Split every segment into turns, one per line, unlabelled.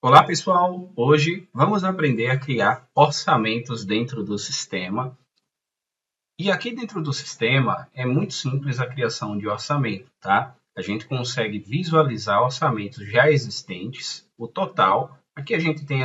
Olá, pessoal! Hoje vamos aprender a criar orçamentos dentro do sistema. E aqui dentro do sistema é muito simples a criação de orçamento, tá? A gente consegue visualizar orçamentos já existentes, o total. Aqui a gente tem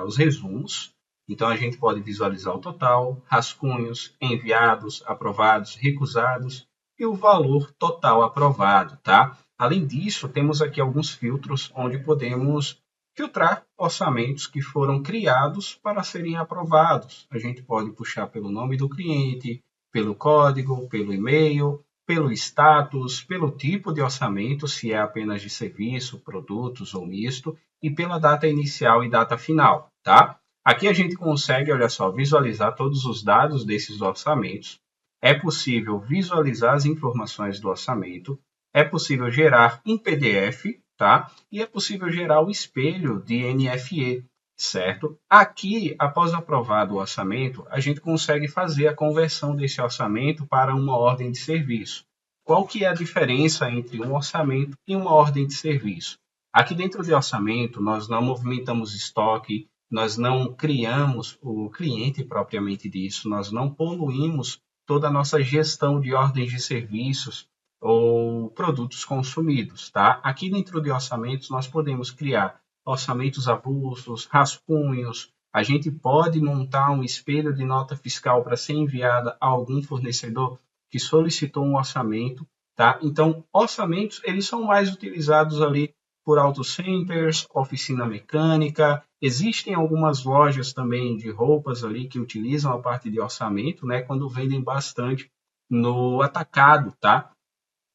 os resumos, então a gente pode visualizar o total, rascunhos, enviados, aprovados, recusados e o valor total aprovado, tá? Além disso, temos aqui alguns filtros onde podemos filtrar orçamentos que foram criados para serem aprovados. A gente pode puxar pelo nome do cliente, pelo código, pelo e-mail, pelo status, pelo tipo de orçamento, se é apenas de serviço, produtos ou misto, e pela data inicial e data final, tá? Aqui a gente consegue, olha só, visualizar todos os dados desses orçamentos. É possível visualizar as informações do orçamento. É possível gerar um PDF, tá? E é possível gerar o espelho de NFE, certo? Aqui, após aprovado o orçamento, a gente consegue fazer a conversão desse orçamento para uma ordem de serviço. Qual que é a diferença entre um orçamento e uma ordem de serviço? Aqui dentro de orçamento, nós não movimentamos estoque, nós não criamos o cliente propriamente disso, nós não poluímos toda a nossa gestão de ordens de serviços ou produtos consumidos, tá? Aqui dentro de orçamentos, nós podemos criar orçamentos avulsos, rascunhos. A gente pode montar um espelho de nota fiscal para ser enviada a algum fornecedor que solicitou um orçamento, tá? Então, orçamentos, eles são mais utilizados ali por auto centers, oficina mecânica. Existem algumas lojas também de roupas ali que utilizam a parte de orçamento, né? Quando vendem bastante no atacado, tá?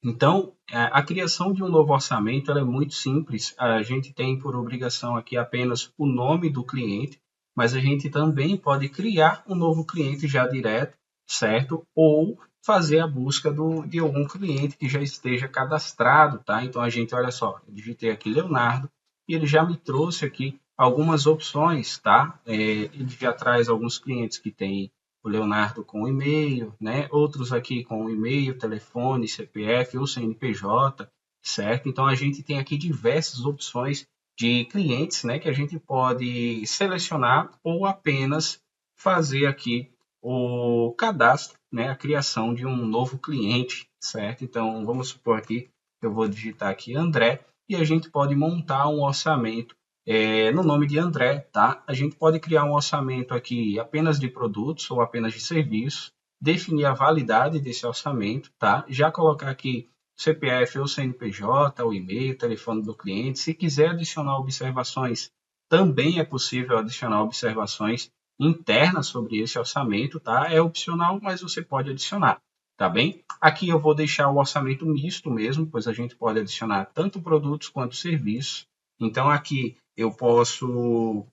Então, a criação de um novo orçamento ela é muito simples. A gente tem por obrigação aqui apenas o nome do cliente, mas a gente também pode criar um novo cliente já direto, certo? Ou fazer a busca de algum cliente que já esteja cadastrado, tá? Então, a gente, olha só, eu digitei aqui Leonardo e ele já me trouxe aqui algumas opções, tá? Ele já traz alguns clientes que têm o Leonardo com e-mail, né? Outros aqui com e-mail, telefone, CPF ou CNPJ, certo? Então a gente tem aqui diversas opções de clientes, né, que a gente pode selecionar ou apenas fazer aqui o cadastro, né, a criação de um novo cliente, certo? Então vamos supor aqui, eu vou digitar aqui André e a gente pode montar um orçamento no nome de André, tá? A gente pode criar um orçamento aqui apenas de produtos ou apenas de serviços, definir a validade desse orçamento, tá? Já colocar aqui CPF ou CNPJ, o e-mail, o telefone do cliente. Se quiser adicionar observações, também é possível adicionar observações internas sobre esse orçamento, tá? É opcional, mas você pode adicionar, tá bem? Aqui eu vou deixar o orçamento misto mesmo, pois a gente pode adicionar tanto produtos quanto serviços. Então, aqui eu posso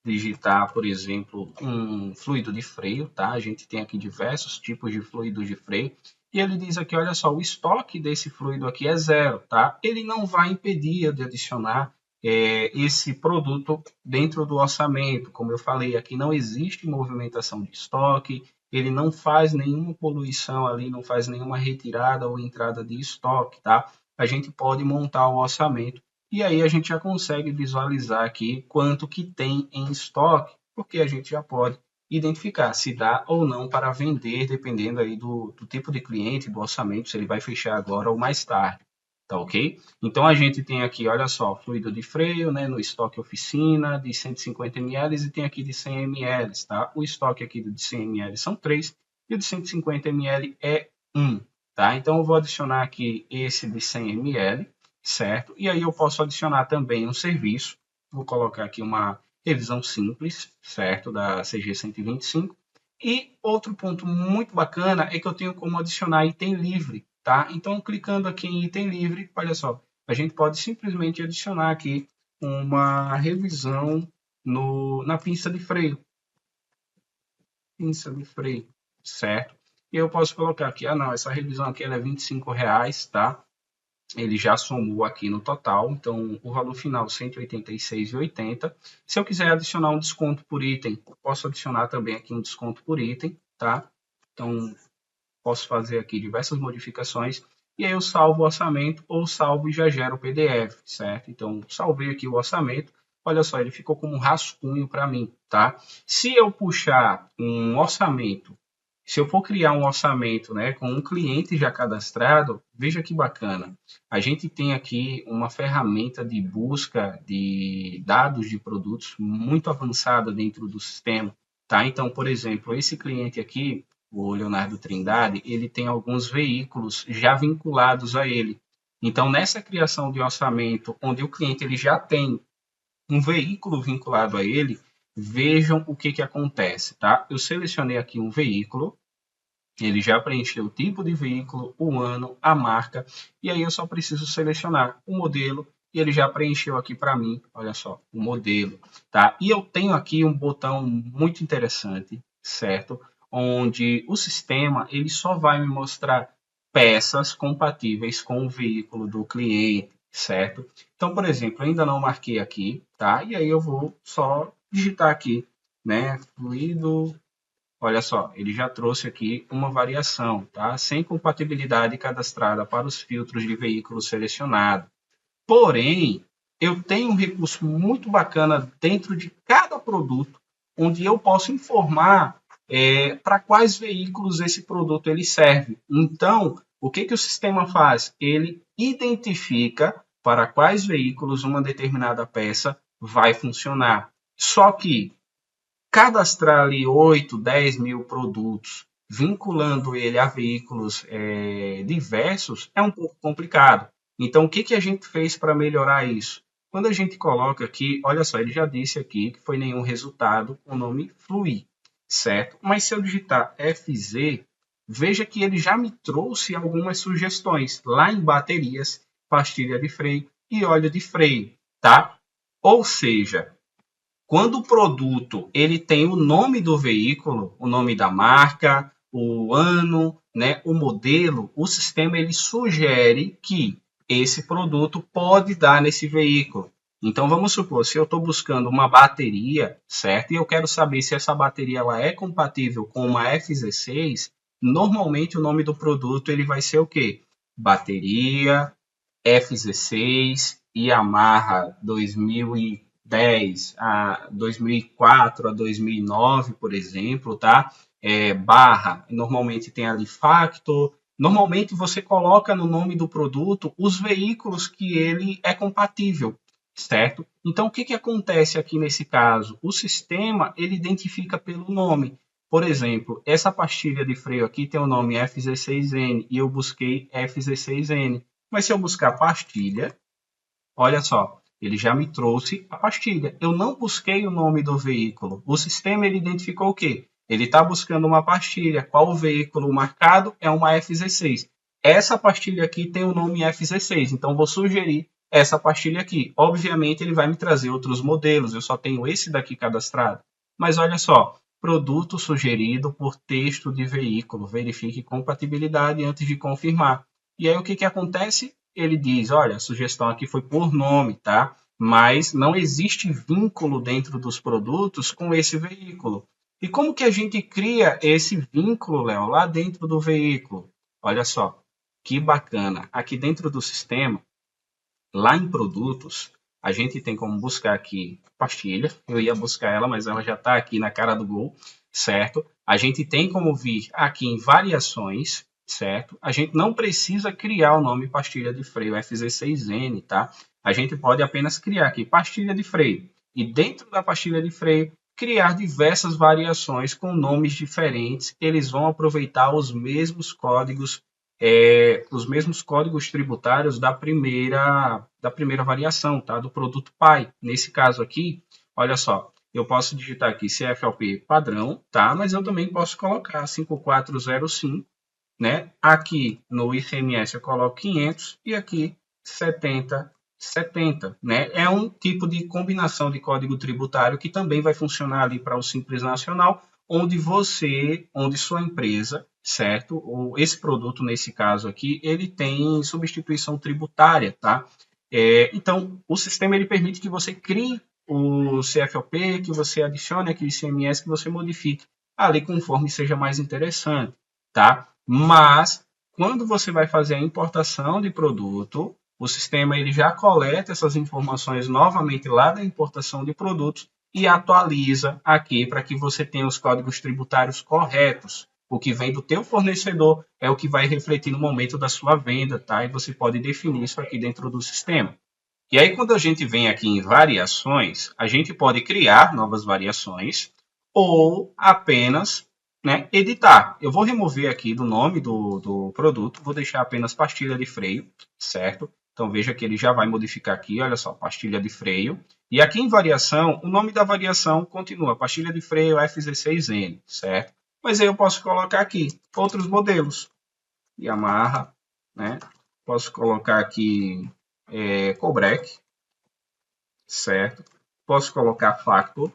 digitar, por exemplo, um fluido de freio, tá? A gente tem aqui diversos tipos de fluidos de freio. E ele diz aqui, olha só, o estoque desse fluido aqui é zero, tá? Ele não vai impedir de adicionar esse produto dentro do orçamento. Como eu falei, aqui não existe movimentação de estoque, ele não faz nenhuma poluição ali, não faz nenhuma retirada ou entrada de estoque, tá? A gente pode montar o orçamento e aí a gente já consegue visualizar aqui quanto que tem em estoque, porque a gente já pode identificar se dá ou não para vender, dependendo aí do tipo de cliente, do orçamento, se ele vai fechar agora ou mais tarde, tá ok? Então a gente tem aqui, olha só, fluido de freio, né, no estoque oficina de 150 ml e tem aqui de 100 ml, tá? O estoque aqui de 100 ml são 3 e o de 150 ml é 1, tá? Então eu vou adicionar aqui esse de 100 ml, certo? E aí eu posso adicionar também um serviço. Vou colocar aqui uma revisão simples, certo? Da CG 125. E outro ponto muito bacana é que eu tenho como adicionar item livre, tá? Então, clicando aqui em item livre, olha só, a gente pode simplesmente adicionar aqui uma revisão na pinça de freio. Pinça de freio, certo? E eu posso colocar aqui, não, essa revisão aqui ela é R$ 25, tá? Ele já somou aqui no total, então o valor final R$ 186,80. Se eu quiser adicionar um desconto por item, posso adicionar também aqui um desconto por item, tá? Então, posso fazer aqui diversas modificações e aí eu salvo o orçamento ou salvo e já gero o PDF, certo? Então, salvei aqui o orçamento. olha só, ele ficou como um rascunho para mim, tá? Se eu puxar um orçamento, se eu for criar um orçamento, né, com um cliente já cadastrado, veja que bacana. A gente tem aqui uma ferramenta de busca de dados de produtos muito avançada dentro do sistema, tá? Então, por exemplo, esse cliente aqui, o Leonardo Trindade, ele tem alguns veículos já vinculados a ele. Então, nessa criação de orçamento, onde o cliente ele já tem um veículo vinculado a ele, vejam o que acontece, tá? Eu selecionei aqui um veículo, ele já preencheu o tipo de veículo, o ano, a marca, e aí eu só preciso selecionar o modelo e ele já preencheu aqui para mim, olha só, o modelo, tá? E eu tenho aqui um botão muito interessante, certo? Onde o sistema ele só vai me mostrar peças compatíveis com o veículo do cliente, certo? Então, por exemplo, ainda não marquei aqui, tá? E aí eu vou só digitar aqui, né? Fluido. Olha só, ele já trouxe aqui uma variação, tá? Sem compatibilidade cadastrada para os filtros de veículo selecionado. Porém, eu tenho um recurso muito bacana dentro de cada produto, onde eu posso informar para quais veículos esse produto ele serve. Então, o que o sistema faz? Ele identifica para quais veículos uma determinada peça vai funcionar. Só que cadastrar ali 8, 10 mil produtos, vinculando ele a veículos diversos, é um pouco complicado. Então, o que a gente fez para melhorar isso? Quando a gente coloca aqui, olha só, ele já disse aqui que foi nenhum resultado com o nome Fluir, certo? Mas se eu digitar FZ, veja que ele já me trouxe algumas sugestões lá em baterias, pastilha de freio e óleo de freio, tá? Ou seja, quando o produto ele tem o nome do veículo, o nome da marca, o ano, né, o modelo, o sistema ele sugere que esse produto pode dar nesse veículo. Então vamos supor, se eu estou buscando uma bateria, certo? E eu quero saber se essa bateria ela é compatível com uma FZ6, normalmente o nome do produto ele vai ser o quê? Bateria FZ6 Yamaha 2010 a 2004 a 2009, por exemplo, tá? Barra, normalmente tem ali Factor. Normalmente você coloca no nome do produto os veículos que ele é compatível, certo? Então, o que acontece aqui nesse caso? O sistema, ele identifica pelo nome. Por exemplo, essa pastilha de freio aqui tem o nome FZ6N e eu busquei FZ6N. Mas se eu buscar pastilha, olha só, ele já me trouxe a pastilha. Eu não busquei o nome do veículo. O sistema ele identificou o quê? Ele está buscando uma pastilha. Qual o veículo marcado? É uma FZ6. Essa pastilha aqui tem o nome FZ6, então vou sugerir essa pastilha aqui. Obviamente ele vai me trazer outros modelos, eu só tenho esse daqui cadastrado. Mas olha só, produto sugerido por texto de veículo. Verifique compatibilidade antes de confirmar. E aí o que acontece? Ele diz, olha, a sugestão aqui foi por nome, tá? Mas não existe vínculo dentro dos produtos com esse veículo. E como que a gente cria esse vínculo, Léo, lá dentro do veículo? Olha só, que bacana. Aqui dentro do sistema, lá em produtos, a gente tem como buscar aqui pastilha. Eu ia buscar ela, mas ela já está aqui na cara do gol, certo? A gente tem como vir aqui em variações, certo? A gente não precisa criar o nome pastilha de freio FZ6N, tá? A gente pode apenas criar aqui pastilha de freio. E dentro da pastilha de freio, criar diversas variações com nomes diferentes. Eles vão aproveitar os mesmos códigos tributários da primeira variação, tá? Do produto pai. Nesse caso aqui, olha só, eu posso digitar aqui CFLP padrão, tá? Mas eu também posso colocar 5405, né? Aqui no ICMS eu coloco 500 e aqui 70, né? É um tipo de combinação de código tributário que também vai funcionar ali para o Simples Nacional, onde sua empresa, certo? Ou esse produto, nesse caso aqui, ele tem substituição tributária, tá? Então, o sistema ele permite que você crie o CFLP, que você adicione aqui o ICMS, que você modifique ali conforme seja mais interessante, tá? Mas, quando você vai fazer a importação de produto, o sistema ele já coleta essas informações novamente lá da importação de produtos e atualiza aqui para que você tenha os códigos tributários corretos. O que vem do teu fornecedor é o que vai refletir no momento da sua venda, tá? E você pode definir isso aqui dentro do sistema. E aí, quando a gente vem aqui em variações, a gente pode criar novas variações ou apenas, né, editar. Eu vou remover aqui do nome do produto, vou deixar apenas pastilha de freio, certo? Então, veja que ele já vai modificar aqui, olha só, pastilha de freio. E aqui em variação, o nome da variação continua, pastilha de freio FZ6N, certo? Mas aí eu posso colocar aqui outros modelos. Yamaha, né? Posso colocar aqui Cobrec, certo? Posso colocar Factor.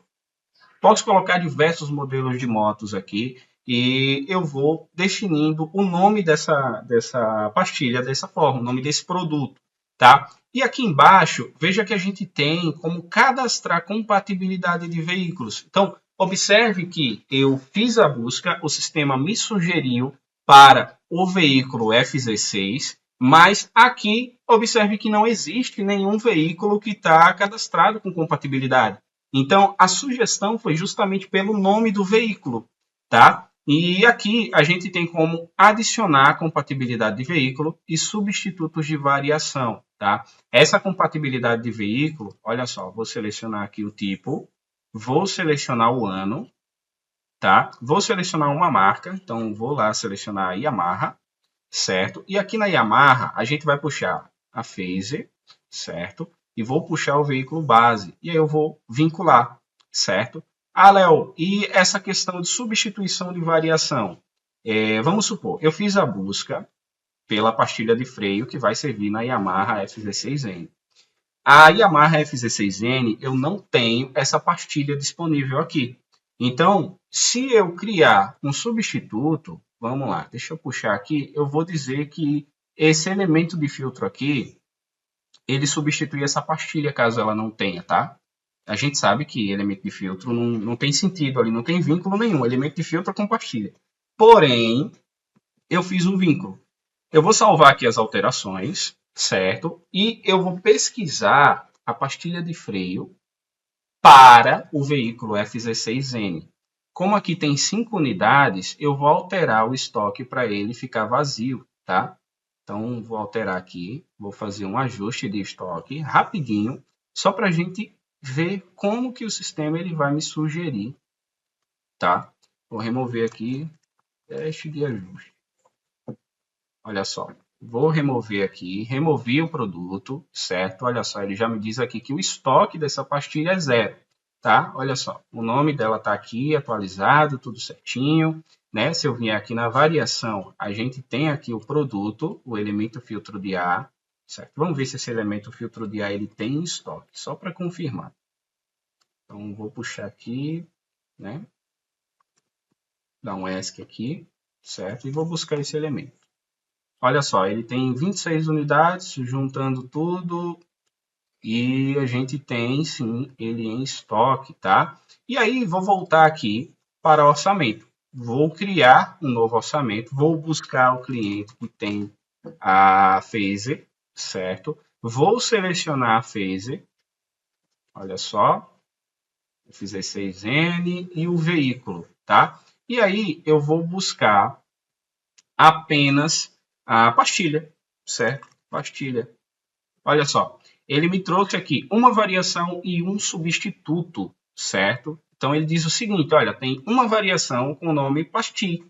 Posso colocar diversos modelos de motos aqui e eu vou definindo o nome dessa pastilha dessa forma, o nome desse produto, tá? E aqui embaixo, veja que a gente tem como cadastrar compatibilidade de veículos. Então, observe que eu fiz a busca, o sistema me sugeriu para o veículo FZ6, mas aqui, observe que não existe nenhum veículo que está cadastrado com compatibilidade. Então, a sugestão foi justamente pelo nome do veículo, tá? E aqui a gente tem como adicionar compatibilidade de veículo e substitutos de variação, tá? Essa compatibilidade de veículo, olha só, vou selecionar aqui o tipo, vou selecionar o ano, tá? Vou selecionar uma marca, então vou lá selecionar a Yamaha, certo? E aqui na Yamaha a gente vai puxar a Phaser, certo? E vou puxar o veículo base. E aí eu vou vincular, certo? Ah, Léo, e essa questão de substituição de variação? Vamos supor, eu fiz a busca pela pastilha de freio que vai servir na Yamaha FZ6N. A Yamaha FZ6N, eu não tenho essa pastilha disponível aqui. Então, se eu criar um substituto, vamos lá, deixa eu puxar aqui, eu vou dizer que esse elemento de filtro aqui, ele substitui essa pastilha caso ela não tenha, tá? A gente sabe que elemento de filtro não tem sentido ali, não tem vínculo nenhum. Elemento de filtro é com pastilha. Porém, eu fiz um vínculo. Eu vou salvar aqui as alterações, certo? E eu vou pesquisar a pastilha de freio para o veículo FZ6N. Como aqui tem 5 unidades, eu vou alterar o estoque para ele ficar vazio, tá? Então, vou alterar aqui, vou fazer um ajuste de estoque rapidinho, só para a gente ver como que o sistema ele vai me sugerir, tá? Vou remover aqui, teste de ajuste. Olha só, vou remover aqui, removi o produto, certo? Olha só, ele já me diz aqui que o estoque dessa pastilha é 0, tá? Olha só, o nome dela está aqui, atualizado, tudo certinho, né? Se eu vier aqui na variação, a gente tem aqui o produto, o elemento filtro de ar, certo? Vamos ver se esse elemento filtro de ar ele tem em estoque, só para confirmar. Então, vou puxar aqui, né? Dar um ESC aqui, certo? E vou buscar esse elemento. Olha só, ele tem 26 unidades, juntando tudo, e a gente tem, sim, ele em estoque, tá? E aí, vou voltar aqui para orçamento. Vou criar um novo orçamento, vou buscar o cliente que tem a Phaser, certo? Vou selecionar a Phaser, olha só, eu fiz 6N e o veículo, tá? E aí, eu vou buscar apenas a pastilha, certo? Pastilha. Olha só, ele me trouxe aqui uma variação e um substituto, certo? Então, ele diz o seguinte, olha, tem uma variação com o nome pastilha,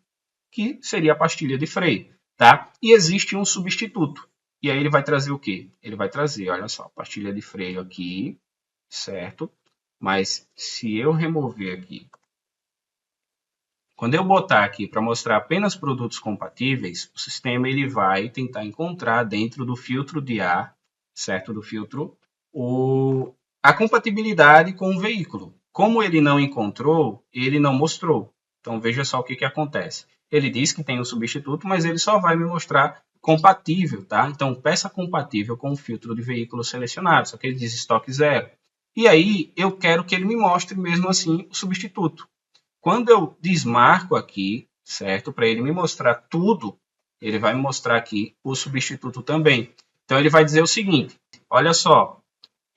que seria a pastilha de freio, tá? E existe um substituto. E aí ele vai trazer o quê? Ele vai trazer, olha só, pastilha de freio aqui, certo? Mas se eu remover aqui, quando eu botar aqui para mostrar apenas produtos compatíveis, o sistema ele vai tentar encontrar dentro do filtro de ar, certo? Do filtro, a compatibilidade com o veículo. Como ele não encontrou, ele não mostrou. Então veja só o que acontece. Ele diz que tem um substituto, mas ele só vai me mostrar compatível, tá? Então peça compatível com o filtro de veículo selecionado, só que ele diz estoque 0. E aí eu quero que ele me mostre mesmo assim o substituto. Quando eu desmarco aqui, certo? Para ele me mostrar tudo, ele vai me mostrar aqui o substituto também. Então, ele vai dizer o seguinte, olha só,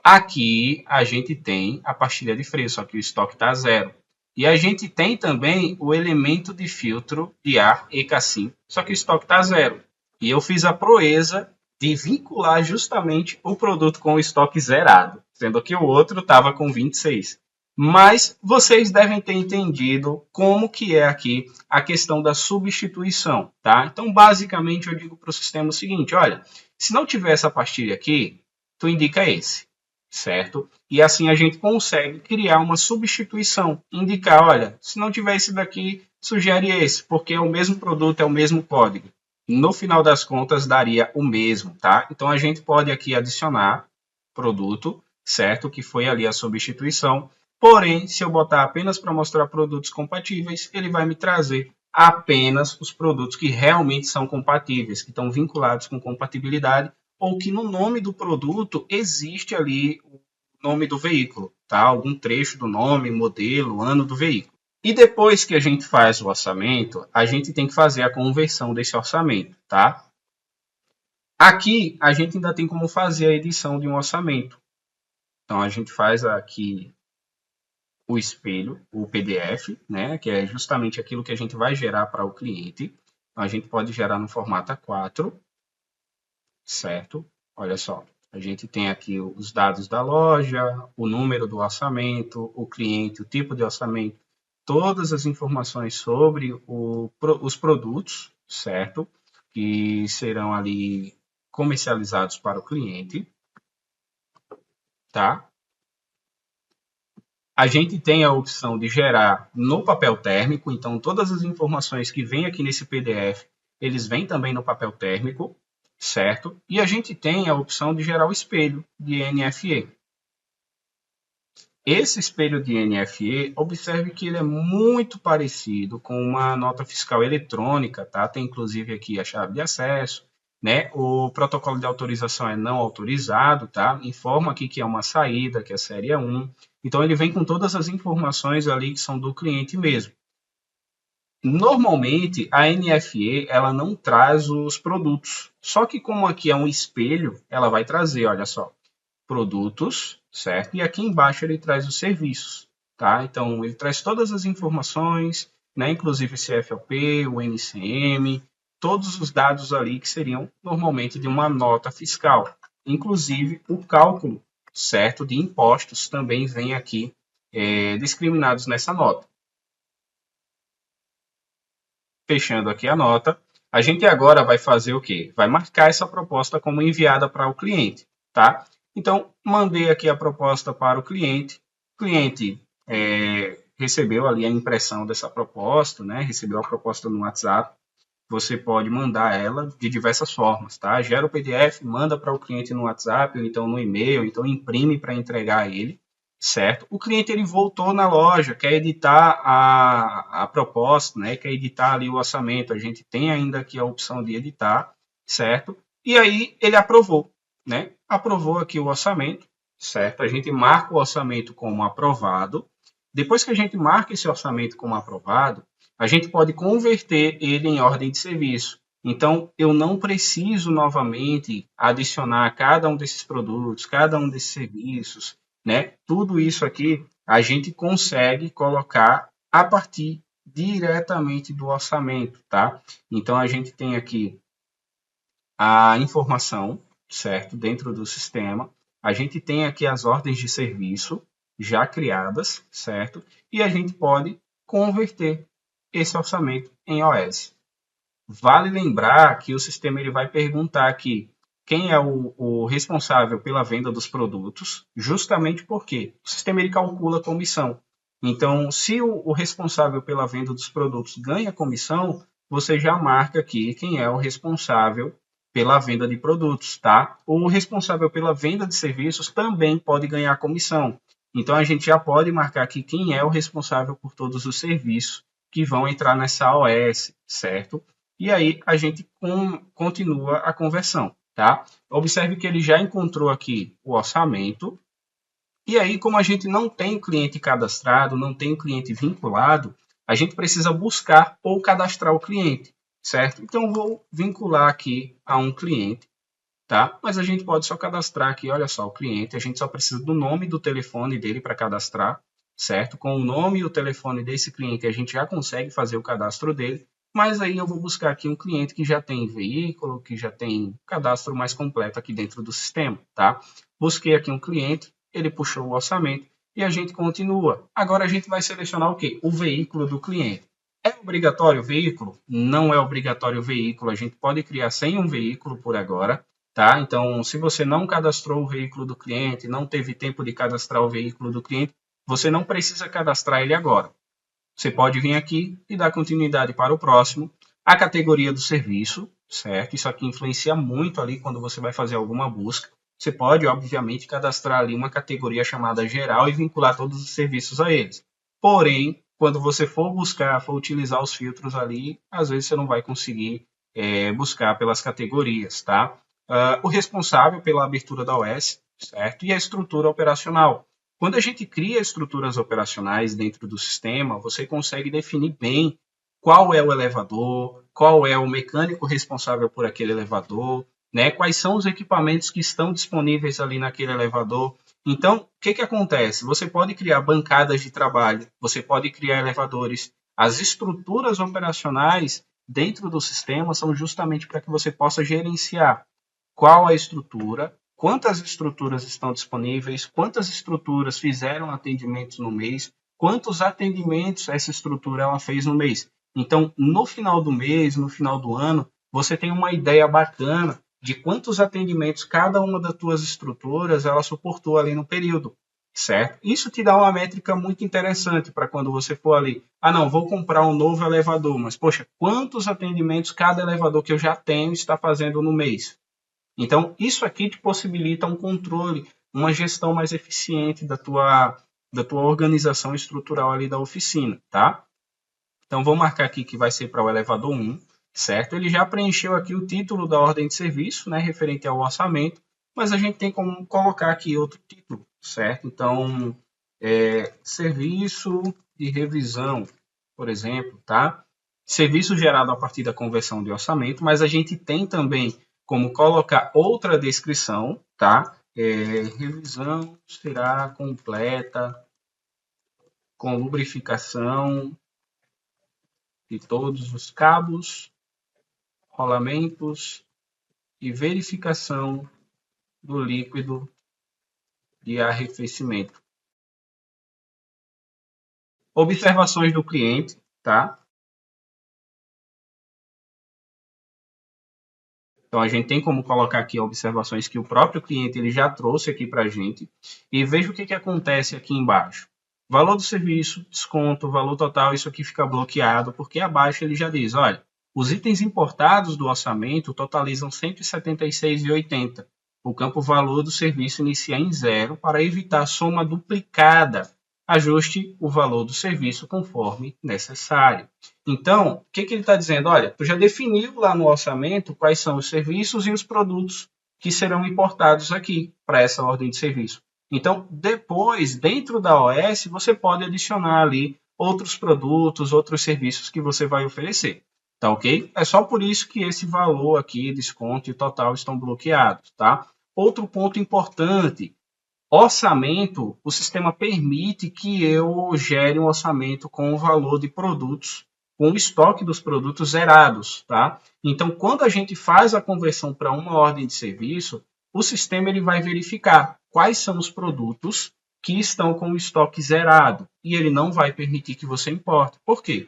aqui a gente tem a pastilha de freio, só que o estoque está zero. E a gente tem também o elemento de filtro de ar EK5, só que o estoque está zero. E eu fiz a proeza de vincular justamente o produto com o estoque zerado, sendo que o outro estava com 26. Mas vocês devem ter entendido como que é aqui a questão da substituição, tá? Então, basicamente, eu digo para o sistema o seguinte, olha, se não tiver essa pastilha aqui, tu indica esse, certo? E assim a gente consegue criar uma substituição, indicar, olha, se não tiver esse daqui, sugere esse, porque é o mesmo produto, é o mesmo código. No final das contas, daria o mesmo, tá? Então, a gente pode aqui adicionar produto, certo? Que foi ali a substituição. Porém, se eu botar apenas para mostrar produtos compatíveis, ele vai me trazer apenas os produtos que realmente são compatíveis, que estão vinculados com compatibilidade, ou que no nome do produto existe ali o nome do veículo, tá? Algum trecho do nome, modelo, ano do veículo. E depois que a gente faz o orçamento, a gente tem que fazer a conversão desse orçamento, tá? Aqui, a gente ainda tem como fazer a edição de um orçamento. Então, a gente faz aqui o espelho, o PDF, né, que é justamente aquilo que a gente vai gerar para o cliente. Então, a gente pode gerar no formato A4, certo? Olha só, a gente tem aqui os dados da loja, o número do orçamento, o cliente, o tipo de orçamento, todas as informações sobre os produtos, certo? Que serão ali comercializados para o cliente, tá? A gente tem a opção de gerar no papel térmico, então todas as informações que vêm aqui nesse PDF, eles vêm também no papel térmico, certo? E a gente tem a opção de gerar o espelho de NFE. Esse espelho de NFE, observe que ele é muito parecido com uma nota fiscal eletrônica, tá? Tem inclusive aqui a chave de acesso, né? O protocolo de autorização é não autorizado, tá? Informa aqui que é uma saída, que é série 1. Então, ele vem com todas as informações ali que são do cliente mesmo. Normalmente, a NFE, ela não traz os produtos. Só que como aqui é um espelho, ela vai trazer, olha só, produtos, certo? E aqui embaixo ele traz os serviços, tá? Então, ele traz todas as informações, né? Inclusive o CFLP, o NCM, todos os dados ali que seriam normalmente de uma nota fiscal. Inclusive, o cálculo, certo, de impostos também vem aqui discriminados nessa nota. Fechando aqui a nota, a gente agora vai fazer o quê? Vai marcar essa proposta como enviada para o cliente, tá? Então, mandei aqui a proposta para o cliente. O cliente recebeu ali a impressão dessa proposta, né? Recebeu a proposta no WhatsApp. Você pode mandar ela de diversas formas, tá? Gera o PDF, manda para o cliente no WhatsApp, ou então no e-mail, ou então imprime para entregar a ele, certo? O cliente ele voltou na loja, quer editar a proposta, né? Quer editar ali o orçamento. A gente tem ainda aqui a opção de editar, certo? E aí ele aprovou, né? Aprovou aqui o orçamento, certo? A gente marca o orçamento como aprovado. Depois que a gente marca esse orçamento como aprovado, a gente pode converter ele em ordem de serviço. Então, eu não preciso novamente adicionar cada um desses produtos, cada um desses serviços, né? Tudo isso aqui a gente consegue colocar a partir diretamente do orçamento, tá? Então, a gente tem aqui a informação, certo? Dentro do sistema. A gente tem aqui as ordens de serviço já criadas, certo? E a gente pode converter esse orçamento em OS. Vale lembrar que o sistema ele vai perguntar aqui quem é o responsável pela venda dos produtos, justamente porque o sistema ele calcula comissão. Então, se o responsável pela venda dos produtos ganha comissão, você já marca aqui quem é o responsável pela venda de produtos, tá? O responsável pela venda de serviços também pode ganhar comissão. Então, a gente já pode marcar aqui quem é o responsável por todos os serviços que vão entrar nessa OS, certo? E aí a gente continua a conversão, tá? Observe que ele já encontrou aqui o orçamento. E aí, como a gente não tem cliente cadastrado, não tem cliente vinculado, a gente precisa buscar ou cadastrar o cliente, certo? Então, vou vincular aqui a um cliente, tá? Mas a gente pode só cadastrar aqui, olha só, o cliente, a gente só precisa do nome e do telefone dele para cadastrar, certo? Com o nome e o telefone desse cliente, a gente já consegue fazer o cadastro dele, mas aí eu vou buscar aqui um cliente que já tem veículo, que já tem cadastro mais completo aqui dentro do sistema, tá? Busquei aqui um cliente, ele puxou o orçamento e a gente continua. Agora a gente vai selecionar o quê? O veículo do cliente. É obrigatório o veículo? Não é obrigatório o veículo. A gente pode criar sem um veículo por agora, tá? Então, se você não cadastrou o veículo do cliente, não teve tempo de cadastrar o veículo do cliente, você não precisa cadastrar ele agora. Você pode vir aqui e dar continuidade para o próximo. A categoria do serviço, certo? Isso aqui influencia muito ali quando você vai fazer alguma busca. Você pode, obviamente, cadastrar ali uma categoria chamada geral e vincular todos os serviços a eles. Porém, quando você for buscar, for utilizar os filtros ali, às vezes você não vai conseguir buscar pelas categorias, tá? O responsável pela abertura da OS, certo? E a estrutura operacional. Quando a gente cria estruturas operacionais dentro do sistema, você consegue definir bem qual é o elevador, qual é o mecânico responsável por aquele elevador, né? Quais são os equipamentos que estão disponíveis ali naquele elevador. Então, o que acontece? Você pode criar bancadas de trabalho, você pode criar elevadores. As estruturas operacionais dentro do sistema são justamente para que você possa gerenciar qual a estrutura, quantas estruturas estão disponíveis, quantas estruturas fizeram atendimentos no mês, quantos atendimentos essa estrutura ela fez no mês. Então, no final do mês, no final do ano, você tem uma ideia bacana de quantos atendimentos cada uma das tuas estruturas ela suportou ali no período, certo? Isso te dá uma métrica muito interessante para quando você for ali, não, vou comprar um novo elevador, mas poxa, quantos atendimentos cada elevador que eu já tenho está fazendo no mês? Então, isso aqui te possibilita um controle, uma gestão mais eficiente da tua organização estrutural ali da oficina, tá? Então, vou marcar aqui que vai ser para o elevador 1, certo? Ele já preencheu aqui o título da ordem de serviço, né, referente ao orçamento, mas a gente tem como colocar aqui outro título, certo? Então, serviço de revisão, por exemplo, tá? Serviço gerado a partir da conversão de orçamento, mas a gente tem também como colocar outra descrição, tá? Revisão será completa com lubrificação de todos os cabos, rolamentos e verificação do líquido de arrefecimento. Observações do cliente, tá? Então, a gente tem como colocar aqui observações que o próprio cliente ele já trouxe aqui para a gente. E veja o que acontece aqui embaixo. Valor do serviço, desconto, valor total, isso aqui fica bloqueado, porque abaixo ele já diz, olha, os itens importados do orçamento totalizam R$ 176,80. O campo valor do serviço inicia em 0 para evitar soma duplicada. Ajuste o valor do serviço conforme necessário. Então, o que ele está dizendo? Olha, tu já definiu lá no orçamento quais são os serviços e os produtos que serão importados aqui para essa ordem de serviço. Então, depois, dentro da OS, você pode adicionar ali outros produtos, outros serviços que você vai oferecer. Tá ok? É só por isso que esse valor aqui, desconto e total, estão bloqueados, tá? Outro ponto importante, orçamento, o sistema permite que eu gere um orçamento com o valor de produtos, com o estoque dos produtos zerados, tá? Então, quando a gente faz a conversão para uma ordem de serviço, o sistema ele vai verificar quais são os produtos que estão com o estoque zerado e ele não vai permitir que você importe. Por quê?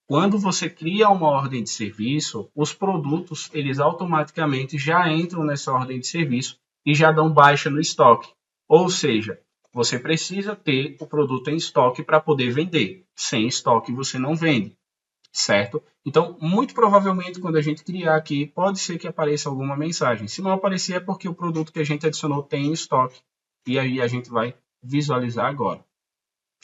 Quando você cria uma ordem de serviço, os produtos eles automaticamente já entram nessa ordem de serviço e já dão baixa no estoque. Ou seja, você precisa ter o produto em estoque para poder vender. Sem estoque você não vende, certo? Então, muito provavelmente, quando a gente criar aqui, pode ser que apareça alguma mensagem. Se não aparecer, é porque o produto que a gente adicionou tem em estoque. E aí a gente vai visualizar agora.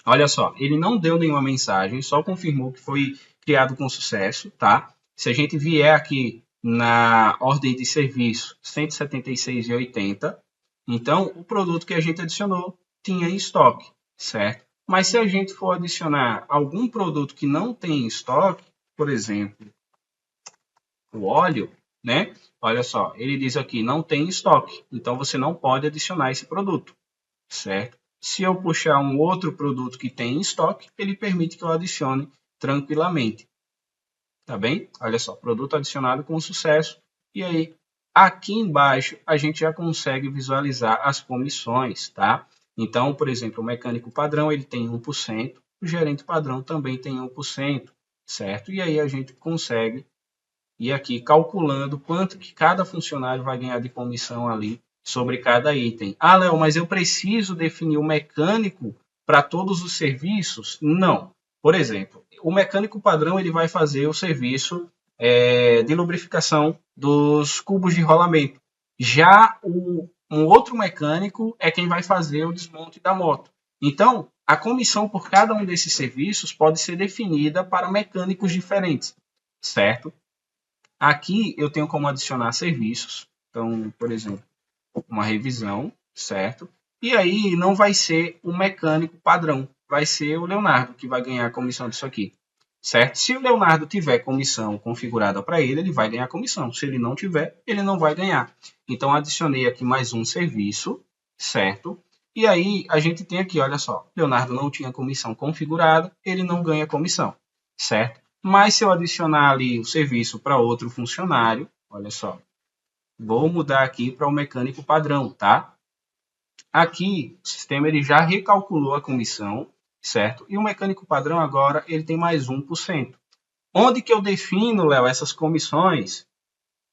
Olha só, ele não deu nenhuma mensagem, só confirmou que foi criado com sucesso, tá? Se a gente vier aqui na ordem de serviço 176,80, então o produto que a gente adicionou tinha em estoque, certo? Mas se a gente for adicionar algum produto que não tem em estoque, por exemplo, o óleo, né? Olha só, ele diz aqui, não tem estoque, então você não pode adicionar esse produto, certo? Se eu puxar um outro produto que tem em estoque, ele permite que eu adicione tranquilamente, tá bem? Olha só, produto adicionado com sucesso. E aí, aqui embaixo, a gente já consegue visualizar as comissões, tá? Então, por exemplo, o mecânico padrão, ele tem 1%, o gerente padrão também tem 1%, certo? E aí a gente consegue ir aqui calculando quanto que cada funcionário vai ganhar de comissão ali sobre cada item. Ah, Léo, mas eu preciso definir o mecânico para todos os serviços? Não. Por exemplo, o mecânico padrão ele vai fazer o serviço de lubrificação dos cubos de rolamento. Já um outro mecânico é quem vai fazer o desmonte da moto. Então, a comissão por cada um desses serviços pode ser definida para mecânicos diferentes, certo? Aqui eu tenho como adicionar serviços. Então, por exemplo, uma revisão, certo? E aí não vai ser o mecânico padrão, vai ser o Leonardo que vai ganhar a comissão disso aqui, certo? Se o Leonardo tiver comissão configurada para ele, ele vai ganhar comissão. Se ele não tiver, ele não vai ganhar. Então, adicionei aqui mais um serviço, certo? E aí a gente tem aqui, olha só, Leonardo não tinha comissão configurada, ele não ganha comissão, certo? Mas se eu adicionar ali o serviço para outro funcionário, olha só, vou mudar aqui para o mecânico padrão, tá? Aqui, o sistema ele já recalculou a comissão, certo? E o mecânico padrão agora ele tem mais 1%. Onde que eu defino, Léo, essas comissões?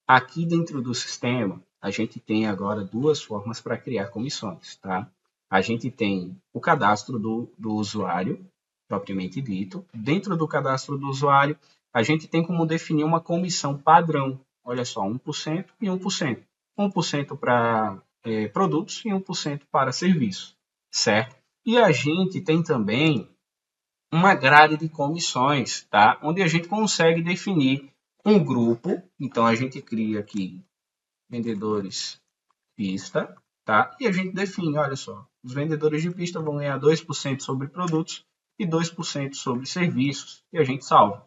Aqui dentro do sistema, a gente tem agora duas formas para criar comissões, tá? A gente tem o cadastro do usuário, propriamente dito. Dentro do cadastro do usuário, a gente tem como definir uma comissão padrão. Olha só, 1% e 1%. 1% para produtos e 1% para serviços, certo? E a gente tem também uma grade de comissões, tá? Onde a gente consegue definir um grupo. Então, a gente cria aqui vendedores pista, tá? E a gente define, olha só, os vendedores de pista vão ganhar 2% sobre produtos e 2% sobre serviços. E a gente salva,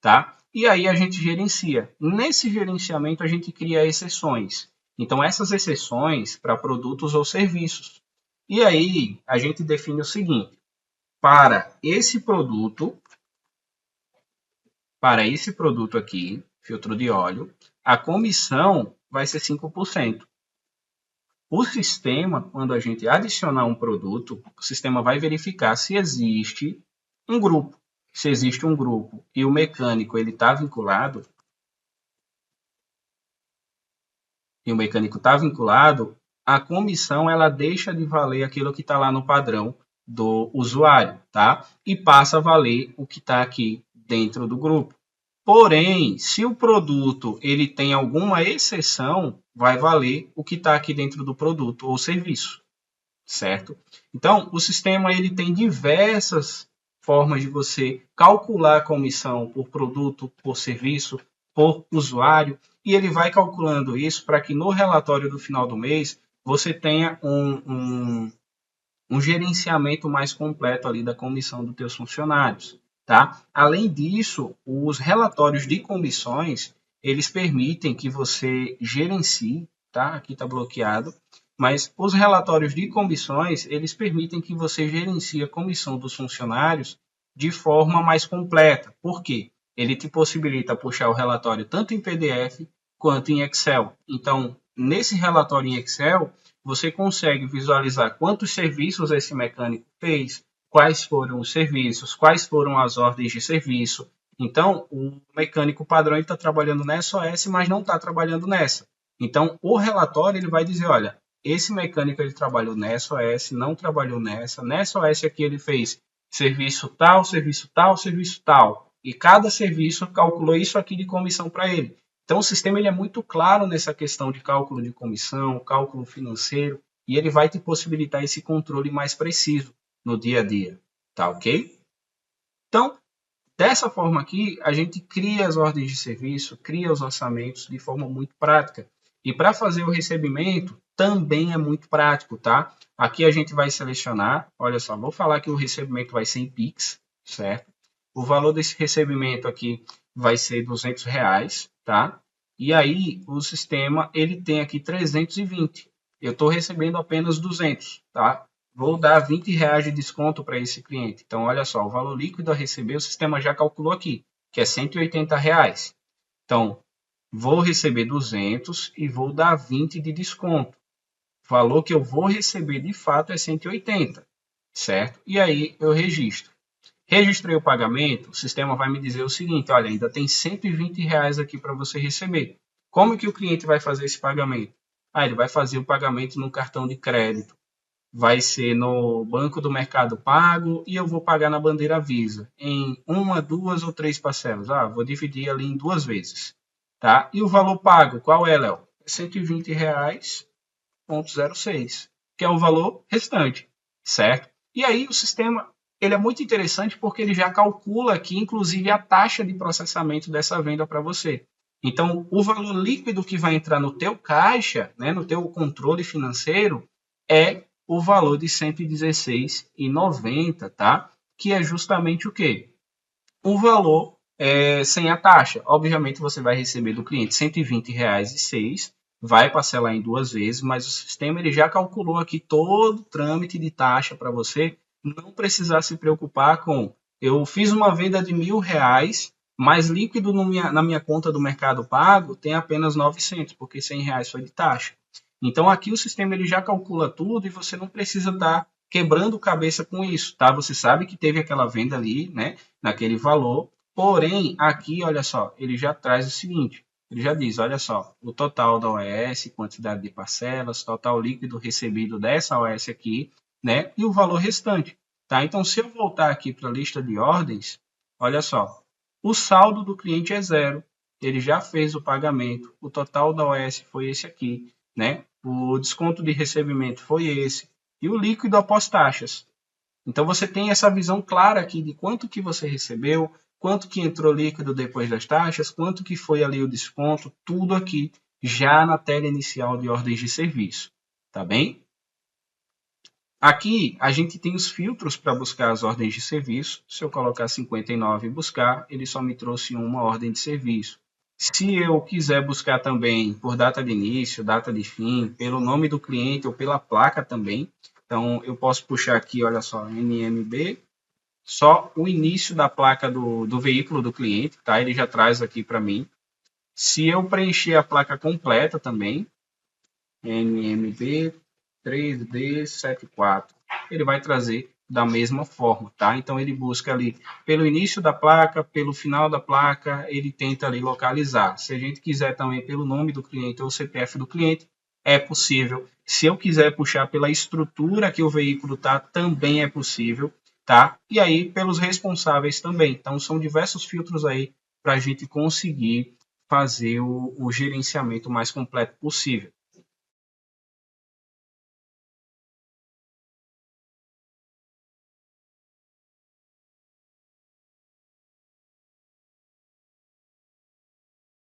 tá? E aí a gente gerencia. Nesse gerenciamento, a gente cria exceções. Então, essas exceções para produtos ou serviços. E aí, a gente define o seguinte: para esse produto aqui, filtro de óleo, a comissão vai ser 5%. O sistema, quando a gente adicionar um produto, o sistema vai verificar se existe um grupo. Se existe um grupo e o mecânico ele está vinculado, a comissão ela deixa de valer aquilo que está lá no padrão do usuário, tá? E passa a valer o que está aqui dentro do grupo. Porém, se o produto ele tem alguma exceção, vai valer o que está aqui dentro do produto ou serviço, certo? Então, o sistema ele tem diversas formas de você calcular a comissão por produto, por serviço, por usuário, e ele vai calculando isso para que no relatório do final do mês você tenha um gerenciamento mais completo ali da comissão dos teus funcionários, tá? Além disso, os relatórios de comissões, eles permitem que você gerencie, tá? Aqui está bloqueado, mas os relatórios de comissões, eles permitem que você gerencie a comissão dos funcionários de forma mais completa. Por quê? Ele te possibilita puxar o relatório tanto em PDF quanto em Excel. Então, nesse relatório em Excel, você consegue visualizar quantos serviços esse mecânico fez, quais foram os serviços, quais foram as ordens de serviço. Então, o mecânico padrão está trabalhando nessa OS, mas não está trabalhando nessa. Então, o relatório ele vai dizer, olha, esse mecânico ele trabalhou nessa OS, não trabalhou nessa OS aqui ele fez serviço tal, serviço tal, serviço tal. E cada serviço calculou isso aqui de comissão para ele. Então, o sistema ele é muito claro nessa questão de cálculo de comissão, cálculo financeiro, e ele vai te possibilitar esse controle mais preciso no dia a dia, tá ok? Então, dessa forma aqui, a gente cria as ordens de serviço, cria os orçamentos de forma muito prática. E para fazer o recebimento, também é muito prático, tá? Aqui a gente vai selecionar, olha só, vou falar que o recebimento vai ser em Pix, certo? O valor desse recebimento aqui vai ser R$200, tá? E aí o sistema ele tem aqui 320. Eu estou recebendo apenas 200, tá? Vou dar R$ 20 de desconto para esse cliente. Então, olha só, o valor líquido a receber, o sistema já calculou aqui, que é R$ 180. Então, vou receber 200 e vou dar 20 de desconto. O valor que eu vou receber de fato é 180, certo? E aí eu registro. Registrei o pagamento, o sistema vai me dizer o seguinte, olha, ainda tem R$ 120 aqui para você receber. Como que o cliente vai fazer esse pagamento? Ele vai fazer o pagamento no cartão de crédito, vai ser no Banco do Mercado Pago e eu vou pagar na bandeira Visa em 1, 2 ou 3 parcelas. Vou dividir ali em 2 vezes, tá? E o valor pago, qual é, Léo? É R$ 120,06, que é o valor restante, certo? E aí o sistema ele é muito interessante porque ele já calcula aqui, inclusive, a taxa de processamento dessa venda para você. Então, o valor líquido que vai entrar no teu caixa, né, no teu controle financeiro, é o valor de R$ 116,90, tá? Que é justamente o quê? O valor sem a taxa. Obviamente, você vai receber do cliente R$ 120,06, vai parcelar em 2 vezes, mas o sistema ele já calculou aqui todo o trâmite de taxa para você não precisar se preocupar com eu fiz uma venda de R$ 1.000, mas líquido na minha conta do Mercado Pago tem apenas 900, porque R$ 100 foi de taxa. Então aqui o sistema ele já calcula tudo e você não precisa estar quebrando cabeça com isso, tá? Você sabe que teve aquela venda ali, né, naquele valor, porém aqui, olha só, ele já traz o seguinte, ele já diz, olha só, o total da OS, quantidade de parcelas, total líquido recebido dessa OS aqui, né, e o valor restante, tá? Então se eu voltar aqui para a lista de ordens, olha só, o saldo do cliente é 0, ele já fez o pagamento, o total da OS foi esse aqui, né? O desconto de recebimento foi esse e o líquido após taxas. Então você tem essa visão clara aqui de quanto que você recebeu, quanto que entrou líquido depois das taxas, quanto que foi ali o desconto, tudo aqui já na tela inicial de ordens de serviço, tá bem? Aqui a gente tem os filtros para buscar as ordens de serviço. Se eu colocar 59 e buscar, ele só me trouxe uma ordem de serviço. Se eu quiser buscar também por data de início, data de fim, pelo nome do cliente ou pela placa também, então eu posso puxar aqui, olha só, NMB, só o início da placa do veículo do cliente, tá? Ele já traz aqui para mim. Se eu preencher a placa completa também, NMB 3D74, ele vai trazer da mesma forma, tá? Então ele busca ali pelo início da placa, pelo final da placa, ele tenta ali localizar. Se a gente quiser também pelo nome do cliente ou CPF do cliente, é possível. Se eu quiser puxar pela estrutura que o veículo tá, também é possível, tá? E aí pelos responsáveis também. Então são diversos filtros aí para a gente conseguir fazer o gerenciamento mais completo possível.